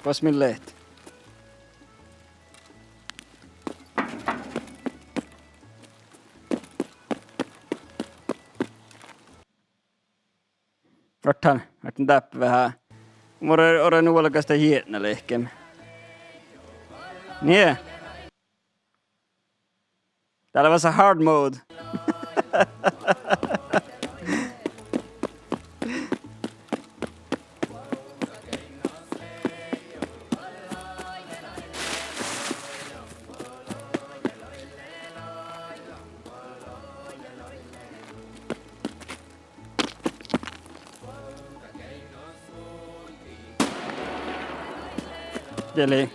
Fast min lätt. Varthan täppä vähän. Ore nuolkasta hietnä lehkem. Niin. Täällä var så hard mode. Eli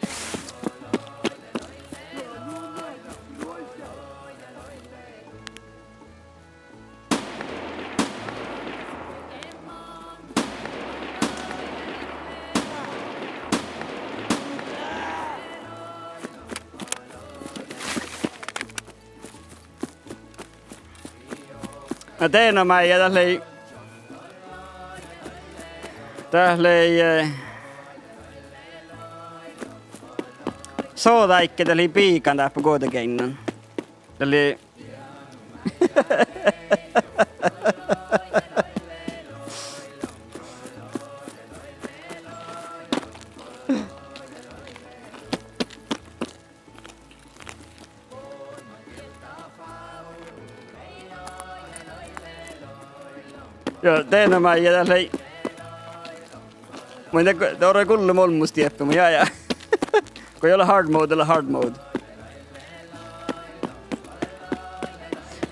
mä teen nämä ja tälle soodaikke tälle piikan täppä kuitenkin. Tälle joo, teen nämä ja tälle mä en tiedä, on kullu molmusti jäppä, mutta jää. Kun ei ole hard mode.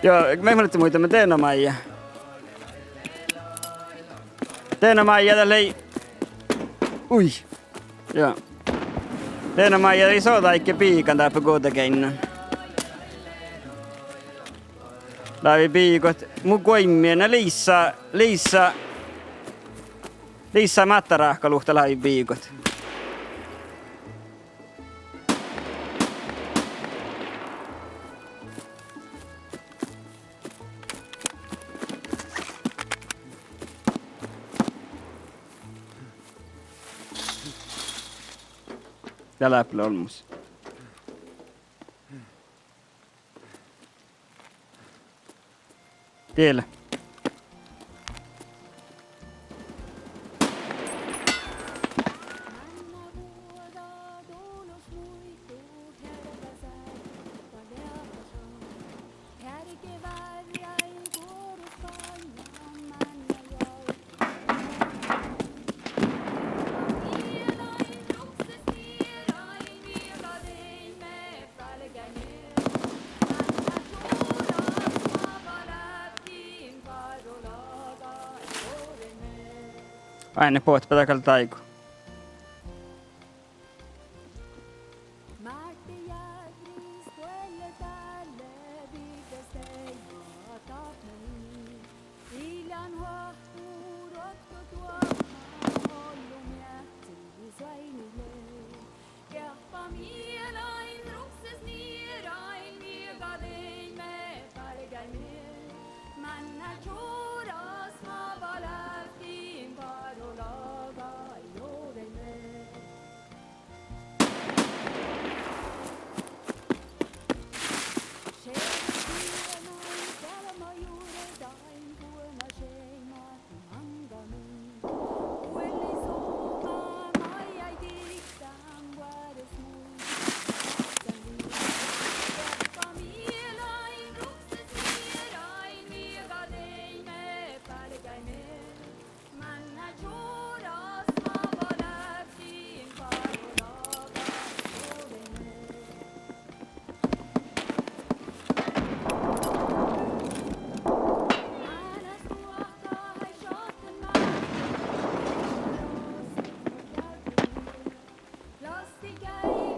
Joo, mä ihmeellisesti muita, mä teen nämä ja tälle ui. Joo. Teen nämä ja soodaikke piikan täppä kuitenkin. Lävi piikot. Mun koimmienä Liissa mättärahkaluhta lävi piikot. Ja läppä olmus. Tiellä. Aine poot petakal taiku.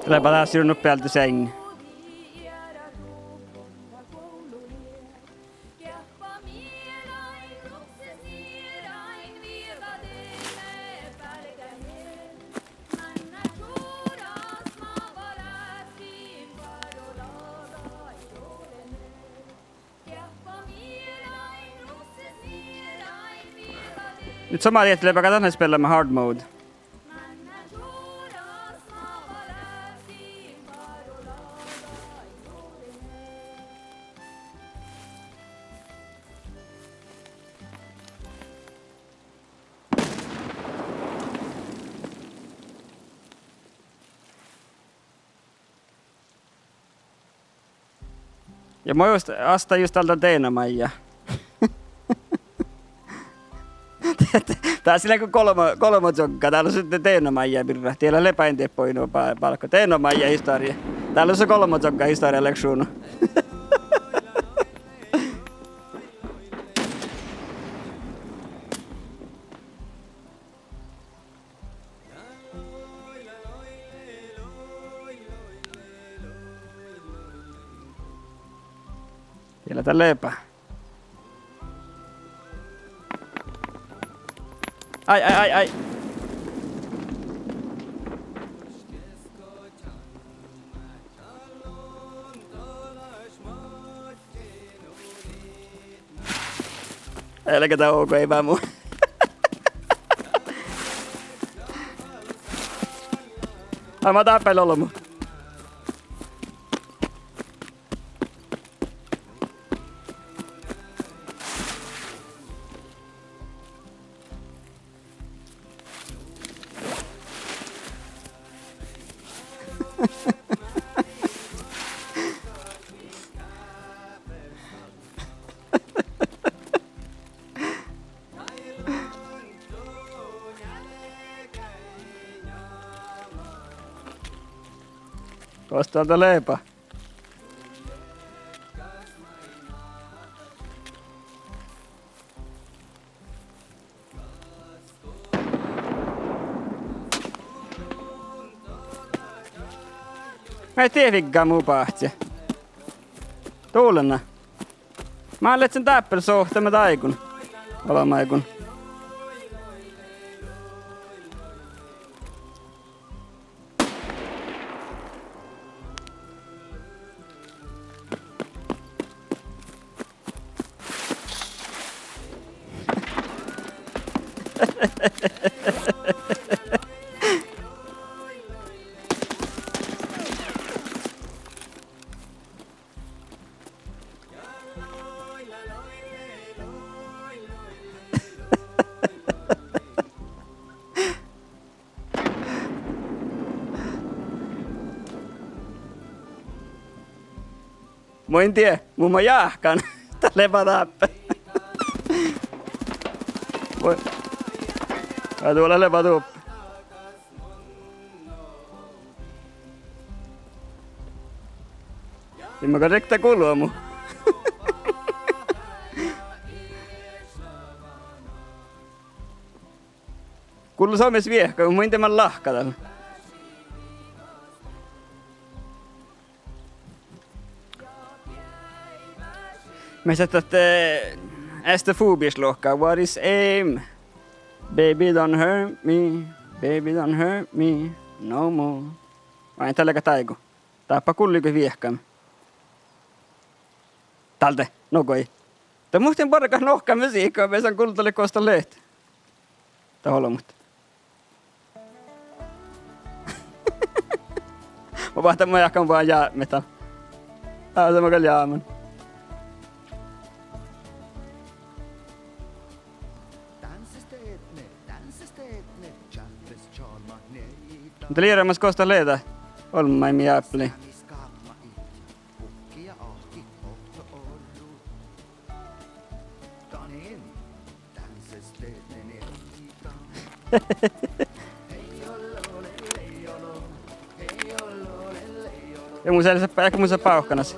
Tuleepa taas sinun nopealta säng. Nyt samaa tietyllä katsotaan spelaamaan hard mode. Ja mä astan just tältä Teenamaija. Tää silleen kun kolmo jokkaa. Täällä on sitten Teenamaija birra. Tiellä lepäintiä poinua palkko. Teenamaija historia. Täällä on se kolmo jokkaa historia leksuunu. Vielä tää lepä. Ai. Älkää tää ok, ei vaan muu. Ai mä tappel ollut muu. Tuosta tuolta leipä. Mä ei tiedäkään muu pahtsi. Tuulenna. Mä olen sen täppel sohtamme taikun. Olamaikun. Mä en tiedä, mun mä jahkan. Lepa tappe. Voi. Tää tuolla lepa tuuppi. Timmäkö rektä kulua mu? Kullu Suomessa viehkä, kun mä en tämän lahka tällä. Mä satt att Estefobisluokka, what is aim? Baby don't hurt me, baby don't hurt me, no more. Mä en tälläkä taiku. Taappa kulliko viehkään. Talte, nokoi. Tää muhtin porrakas nohkaa musiikkaa, me saan kultalle koosta lehti. Tää holomut. Mä vahtan mä jahkan vaan jäämetä. Se mä kyllä jäämän. Mutta liiremässä koosta leitä. Olma ei miä äppeli. Ja mun ehkä mun se pauhkanas.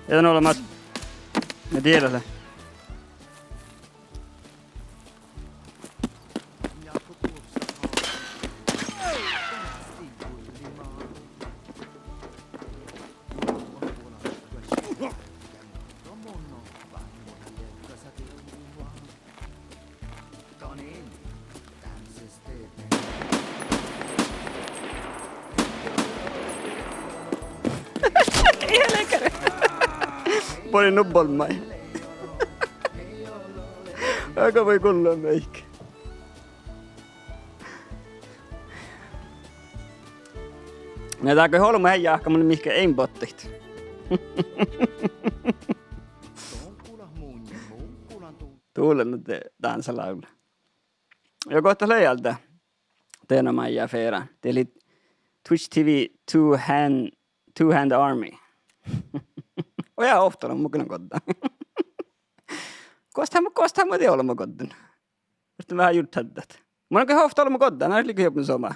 Ei on olemassa. Me tiedetään. Poni nubbol mai. Aika voi kuulla meikä. Näetäänkö holma heijaa ehkä mun mihkä ei bottit. Tuulen nyt tanssalaula. Jag går till lejalta. Teena Maija Feera. Det är lite Twitch TV two hand army. Och jag har ofta mukana kodda. Kostahan mä te olemme koddan. Sitten vähän juttat. Mun on ofta olemme koddan, näin liikaa joku soma.